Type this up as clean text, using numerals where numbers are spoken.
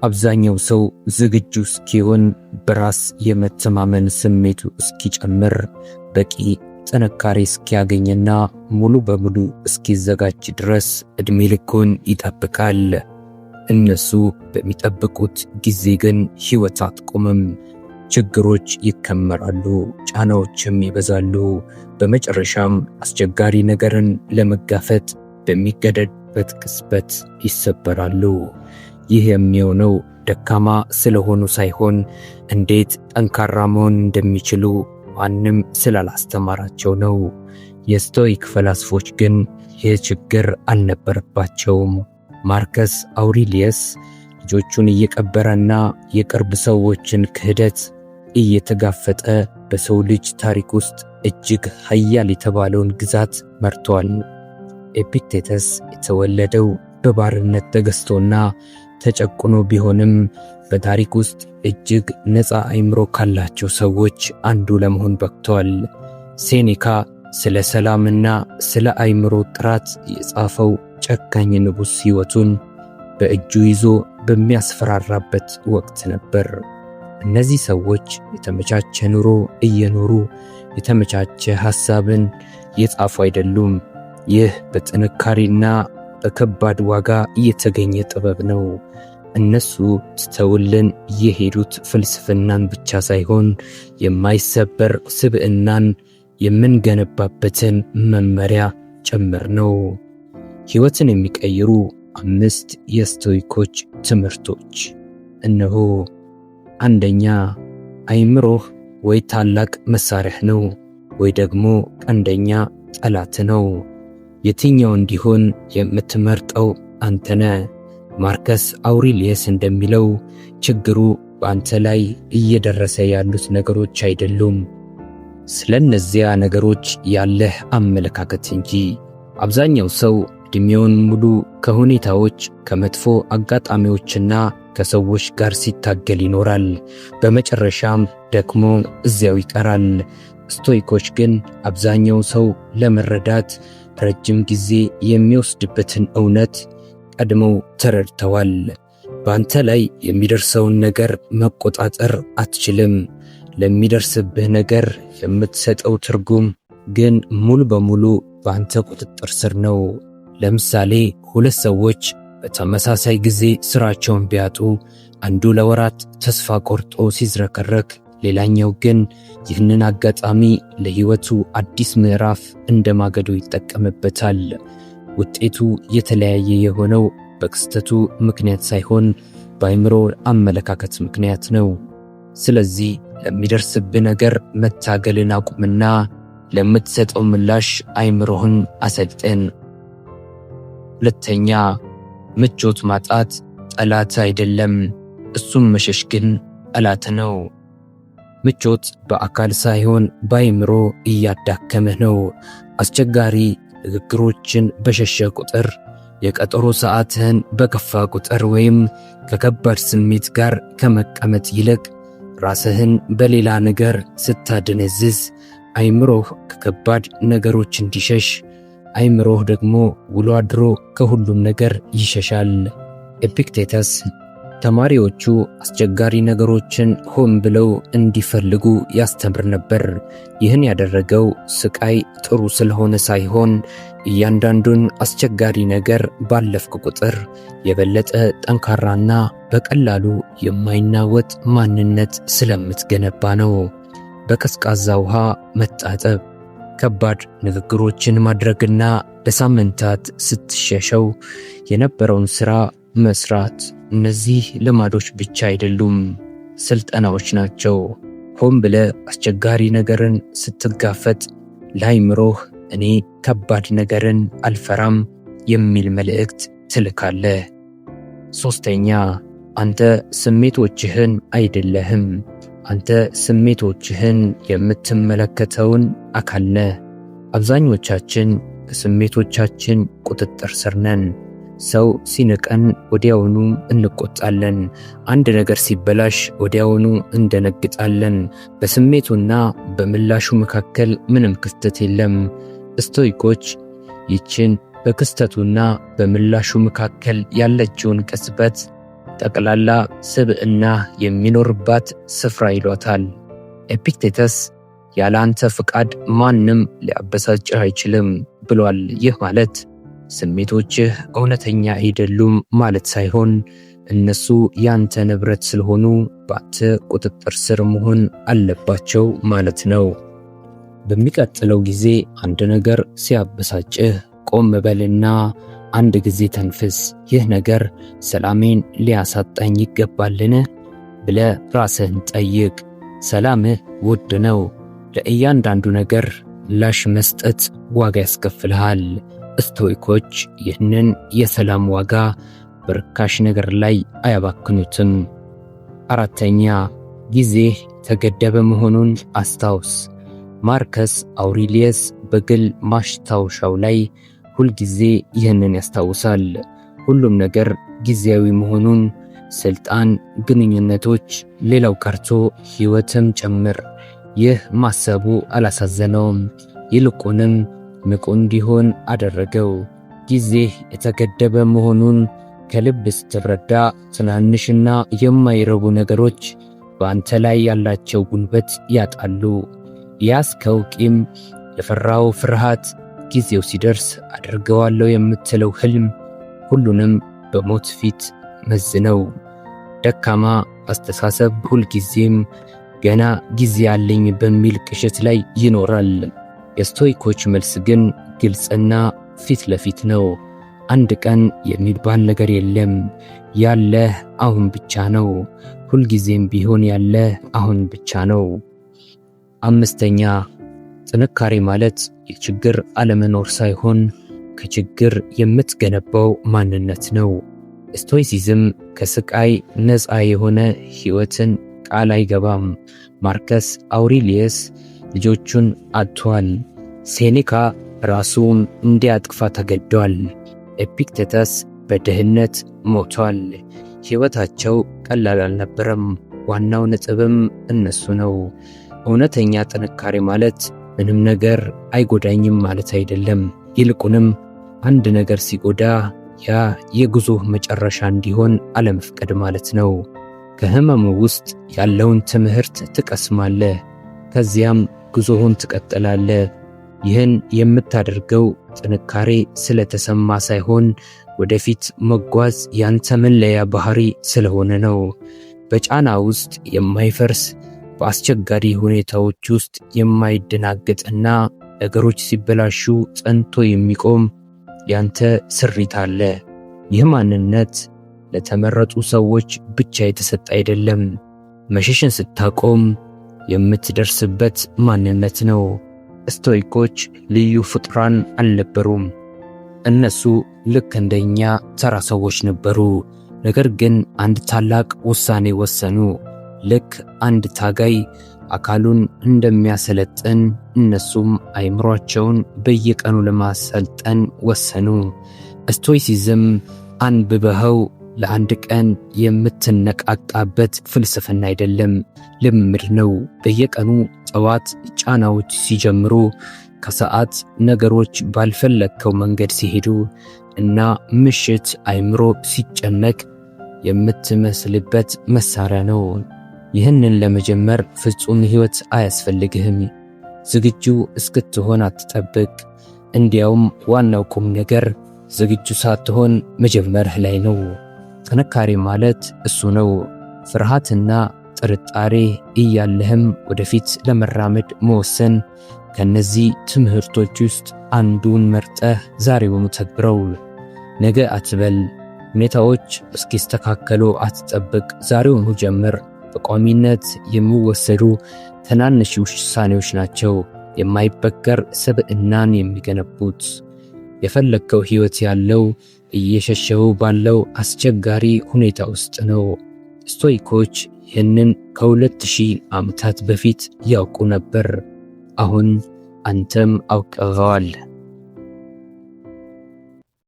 አብዛኛው ሰው ዝግጁ እስኪሆን በራስ የመተማመን ስሜቱ እስኪጨምር በቂ ጥንካሬ እስኪያገኝና ሙሉ በሙሉ እስኪዘጋጅ ድረስ እድሜ ልኩን ይጠብቃል። እነሱ በሚጠብቁት ጊዜ ግን ሕይወት አትቆምም። ችግሮች ይከመራሉ፣ ጫናዎችም ይበዛሉ። በመጨረሻም አስቸጋሪ ነገርን ለመጋፈጥ በሚገደድበት ቅጽበት ይሰበራሉ። ይህ የሚሆነው ደካማ ስለሆኑ ሳይሆን እንዴት ጠንካራ መሆን እንደሚችሉ ማንም ስላላስተማራቸው ነው። የስቶይክ ፈላስፎች ግን ይህ ችግር አልነበረባቸውም። ማርከስ አውሪሊየስ ልጆቹን እየቀበረና የቅርብ ሰዎችን ክህደት እየተጋፈጠ በሰው ልጅ ታሪክ ውስጥ እጅግ ኃያል የተባለውን ግዛት መርቷል። ኤፒክቴተስ የተወለደው በባርነት ተገዝቶና ተጨቁኖ ቢሆንም በታሪክ ውስጥ እጅግ ነፃ አእምሮ ካላቸው ሰዎች አንዱ ለመሆን በቅቷል። ሴኔካ ስለ ሰላምና ስለ አእምሮ ጥራት የጻፈው ጨካኝ ንጉሥ ሕይወቱን በእጁ ይዞ በሚያስፈራራበት ወቅት ነበር። እነዚህ ሰዎች የተመቻቸ ኑሮ እየኖሩ የተመቻቸ ሐሳብን የጻፉ አይደሉም። ይህ በጥንካሬና በከባድ ዋጋ የተገኘ ጥበብ ነው። እነሱ ትተውልን የሄዱት ፍልስፍናን ብቻ ሳይሆን የማይሰበር ስብዕናን የምንገነባበትን መመሪያ ጭምር ነው። ሕይወትን የሚቀይሩ 5 የስቶይኮች ትምህርቶች እነሆ። አንደኛ፣ አእምሮህ ወይ ታላቅ መሳሪያህ ነው ወይ ደግሞ ቀንደኛ ጠላት ነው። የትኛው እንዲሆን የምትመርጠው አንተ ነህ። ማርከስ አውሪሊየስ እንደሚለው ችግሩ በአንተ ላይ እየደረሰ ያሉት ነገሮች አይደሉም፣ ስለነዚያ ነገሮች ያለህ አመለካከት እንጂ። አብዛኛው ሰው ዕድሜውን ሙሉ ከሁኔታዎች ከመጥፎ አጋጣሚዎችና ከሰዎች ጋር ሲታገል ይኖራል። በመጨረሻም ደግሞ እዚያው ይቀራል። ስቶይኮች ግን አብዛኛው ሰው ለመረዳት ረጅም ጊዜ የሚወስድበትን እውነት ቀድመው ተረድተዋል። በአንተ ላይ የሚደርሰውን ነገር መቆጣጠር አትችልም። ለሚደርስብህ ነገር የምትሰጠው ትርጉም ግን ሙሉ በሙሉ በአንተ ቁጥጥር ስር ነው። ለምሳሌ 2 ሰዎች በተመሳሳይ ጊዜ ስራቸውን ቢያጡ አንዱ ለወራት ተስፋ ቆርጦ ሲዝረከረክ፣ ሌላኛው ግን ይህንን አጋጣሚ ለሕይወቱ አዲስ ምዕራፍ እንደማገዶ ይጠቀምበታል። ውጤቱ የተለያየ የሆነው በክስተቱ ምክንያት ሳይሆን በአእምሮ አመለካከት ምክንያት ነው። ስለዚህ ለሚደርስብህ ነገር መታገልን አቁምና ለምትሰጠው ምላሽ አእምሮህን አሰልጥን። ሁለተኛ፣ ምቾት ማጣት ጠላት አይደለም፣ እሱም መሸሽ ግን ጠላት ነው። ምቾት በአካል ሳይሆን በአእምሮ እያዳከመህ ነው። አስቸጋሪ ንግግሮችን በሸሸ ቁጥር፣ የቀጠሮ ሰዓትህን በከፋ ቁጥር ወይም ከከባድ ስሜት ጋር ከመቀመጥ ይልቅ ራስህን በሌላ ነገር ስታደነዝዝ አእምሮህ ከከባድ ነገሮች እንዲሸሽ፣ አእምሮህ ደግሞ ውሎ አድሮ ከሁሉም ነገር ይሸሻል። ኤፒክቴተስ ተማሪዎቹ አስቸጋሪ ነገሮችን ሆን ብለው እንዲፈልጉ ያስተምር ነበር። ይህን ያደረገው ስቃይ ጥሩ ስለሆነ ሳይሆን እያንዳንዱን አስቸጋሪ ነገር ባለፍክ ቁጥር የበለጠ ጠንካራና በቀላሉ የማይናወጥ ማንነት ስለምትገነባ ነው። በቀዝቃዛ ውሃ መታጠብ፣ ከባድ ንግግሮችን ማድረግና ለሳምንታት ስትሸሸው የነበረውን ሥራ መስራት፣ እነዚህ ልማዶች ብቻ አይደሉም፣ ስልጠናዎች ናቸው። ሆን ብለህ አስቸጋሪ ነገርን ስትጋፈጥ ለአእምሮህ እኔ ከባድ ነገርን አልፈራም የሚል መልእክት ትልካለህ። ሦስተኛ፣ አንተ ስሜቶችህን አይደለህም፣ አንተ ስሜቶችህን የምትመለከተውን አካል ነህ። አብዛኞቻችን በስሜቶቻችን ቁጥጥር ስር ነን። ሰው ሲንቀን ወዲያውኑ እንቆጣለን። አንድ ነገር ሲበላሽ ወዲያውኑ እንደነግጣለን። በስሜቱና በምላሹ መካከል ምንም ክፍተት የለም። ስቶይኮች ይችን በክስተቱና በምላሹ መካከል ያለችውን ቅጽበት ጠቅላላ ስብዕና የሚኖርባት ስፍራ ይሏታል። ኤፒክቴተስ ያለ አንተ ፍቃድ ማንም ሊያበሳጭህ አይችልም ብሏል። ይህ ማለት ስሜቶችህ እውነተኛ አይደሉም ማለት ሳይሆን እነሱ ያንተ ንብረት ስለሆኑ በአንተ ቁጥጥር ስር መሆን አለባቸው ማለት ነው። በሚቀጥለው ጊዜ አንድ ነገር ሲያበሳጭህ ቆም በልና አንድ ጊዜ ተንፍስ። ይህ ነገር ሰላሜን ሊያሳጣኝ ይገባልን ብለህ ራስህን ጠይቅ። ሰላምህ ውድ ነው። ለእያንዳንዱ ነገር ምላሽ መስጠት ዋጋ ያስከፍልሃል። ስቶይኮች ይህንን የሰላም ዋጋ በርካሽ ነገር ላይ አያባክኑትም። አራተኛ፣ ጊዜህ የተገደበ መሆኑን አስታውስ። ማርከስ አውሪሊየስ በግል ማስታወሻው ላይ ሁልጊዜ ይህንን ያስታውሳል። ሁሉም ነገር ጊዜያዊ መሆኑን፣ ስልጣን፣ ግንኙነቶች፣ ሌላው ቀርቶ ሕይወትም ጭምር። ይህ ማሰቡ አላሳዘነውም፣ ይልቁንም ንቁ እንዲሆን አደረገው። ጊዜህ የተገደበ መሆኑን ከልብ ስትረዳ ትናንሽና የማይረቡ ነገሮች በአንተ ላይ ያላቸው ጉልበት ያጣሉ። ያስከው ቂም፣ የፈራው ፍርሃት፣ ጊዜው ሲደርስ አድርገዋለሁ የምትለው ህልም ሁሉንም በሞት ፊት መዝነው። ደካማ አስተሳሰብ ሁልጊዜም ገና ጊዜ አለኝ በሚል ቅዠት ላይ ይኖራል። የስቶይኮች መልስ ግን ግልጽና ፊት ለፊት ነው። አንድ ቀን የሚባል ነገር የለም። ያለህ አሁን ብቻ ነው። ሁልጊዜም ቢሆን ያለህ አሁን ብቻ ነው። አምስተኛ፣ ጥንካሬ ማለት የችግር አለመኖር ሳይሆን ከችግር የምትገነባው ማንነት ነው። ስቶይሲዝም ከስቃይ ነፃ የሆነ ሕይወትን ቃል አይገባም። ማርከስ አውሪሊየስ ልጆቹን አጥቷል። ሴኔካ ራሱን እንዲያጥፋ ተገዷል። ኤፒክቴተስ በድህነት ሞቷል። ሕይወታቸው ቀላል አልነበረም። ዋናው ነጥብም እነሱ ነው። እውነተኛ ጥንካሬ ማለት ምንም ነገር አይጎዳኝም ማለት አይደለም። ይልቁንም አንድ ነገር ሲጎዳ ያ የጉዞህ መጨረሻ እንዲሆን አለመፍቀድ ማለት ነው። ከህመሙ ውስጥ ያለውን ትምህርት ትቀስማለህ፣ ከዚያም ጉዞህን ትቀጥላለህ። ይህን የምታደርገው ጥንካሬ ስለተሰማ ሳይሆን ወደፊት መጓዝ ያንተ መለያ ባህሪ ስለሆነ ነው። በጫና ውስጥ የማይፈርስ፣ በአስቸጋሪ ሁኔታዎች ውስጥ የማይደናገጥና ነገሮች ሲበላሹ ጸንቶ የሚቆም ያንተ ስሪት አለ። ይህ ማንነት ለተመረጡ ሰዎች ብቻ የተሰጠ አይደለም። መሸሽን ስታቆም የምትደርስበት ማንነት ነው። ስቶይኮች ልዩ ፍጡራን አልነበሩም። እነሱ ልክ እንደኛ ተራ ሰዎች ነበሩ። ነገር ግን አንድ ታላቅ ውሳኔ ወሰኑ። ልክ አንድ ታጋይ አካሉን እንደሚያሰለጥን እነሱም አይምሯቸውን በየቀኑ ለማሰልጠን ወሰኑ። ስቶይሲዝም አንብበኸው ለአንድ ቀን የምትነቃቃበት ፍልስፍና አይደለም፣ ልምድ ነው። በየቀኑ ጠዋት ጫናዎች ሲጀምሩ፣ ከሰዓት ነገሮች ባልፈለግከው መንገድ ሲሄዱ እና ምሽት አይምሮ ሲጨነቅ የምትመስልበት መሳሪያ ነው። ይህንን ለመጀመር ፍጹም ሕይወት አያስፈልግህም። ዝግጁ እስክትሆን አትጠብቅ። እንዲያውም ዋናው ቁም ነገር ዝግጁ ሳትሆን መጀመርህ ላይ ነው። ጥንካሬ ማለት እሱ ነው። ፍርሃትና ጥርጣሬ እያለህም ወደፊት ለመራመድ መወሰን። ከነዚህ ትምህርቶች ውስጥ አንዱን መርጠህ ዛሬውኑ ተግብረው። ነገ አትበል። ሁኔታዎች እስኪስተካከሉ አትጠብቅ። ዛሬውኑ ጀምር። በቋሚነት የሚወሰዱ ትናንሽ ውሳኔዎች ናቸው የማይበገር ስብዕናን የሚገነቡት። የፈለግከው ሕይወት ያለው እየሸሸው ባለው አስቸጋሪ ሁኔታ ውስጥ ነው። ስቶይኮች ይህንን ከ2000 ዓመታት በፊት ያውቁ ነበር። አሁን አንተም አውቀኸዋል።